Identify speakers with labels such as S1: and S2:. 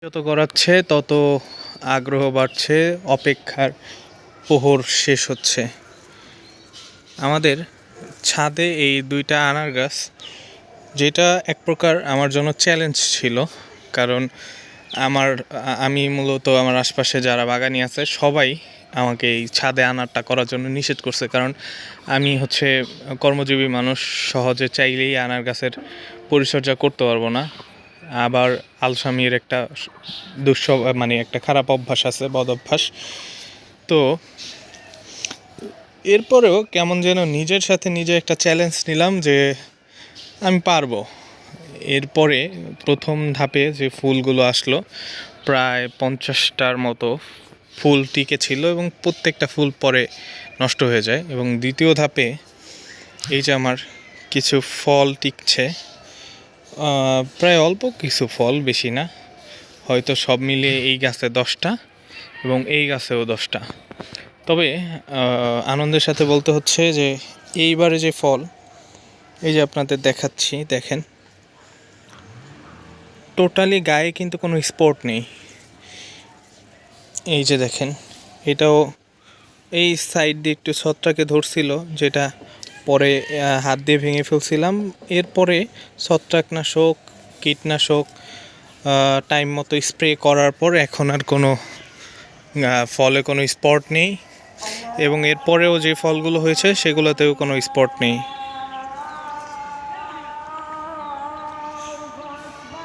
S1: যত গড়াচ্ছে তত আগ্রহ বাড়ছে, অপেক্ষার প্রহর শেষ হচ্ছে। আমাদের ছাদে এই দুইটা আনার গাছ, যেটা এক প্রকার আমার জন্য চ্যালেঞ্জ ছিল, কারণ আমি মূলত আমার আশপাশে যারা বাগানি আছে সবাই আমাকে এই ছাদে আনারটা করার জন্য নিষেধ করছে, কারণ আমি কর্মজীবী মানুষ, সহজে চাইলেই আনার গাছের পরিচর্যা করতে পারবো না। আবার আলসামির একটা একটা খারাপ অভ্যাস আছে, বদ অভ্যাস। তো এরপরেও কেমন যেন নিজের সাথে নিজে একটা চ্যালেঞ্জ নিলাম যে আমি পারবো। এরপরে প্রথম ধাপে যে ফুলগুলো আসলো, প্রায় 50টার মতো ফুল টিকে ছিল এবং প্রত্যেকটা ফুল পরে নষ্ট হয়ে যায়। এবং দ্বিতীয় ধাপে এই যে আমার কিছু ফল টিকছে, প্রায় অল্প কিছু ফল, বেশি না, হয়তো সব মিলিয়ে এই গাছে 10টা এবং এই গাছেও 10টা। তবে আনন্দের সাথে বলতে হচ্ছে যে এইবারে যে ফল, এই যে আপনাদের দেখাচ্ছি, দেখেন টোটালি গায়ে কিন্তু কোনো স্পট নেই। এই যে দেখেন, এটাও এই সাইড দিয়ে একটু ছত্রাকে ধরছিল, যেটা পরে হাত দিয়ে ভেঙে ফেলছিলাম। এরপরে ছত্রাকনাশক, কীটনাশক টাইম মতো স্প্রে করার পর এখন আর কোনো ফলে কোনো স্পট নেই, এবং এরপরেও যে ফলগুলো হয়েছে সেগুলোতেও কোনো স্পট নেই।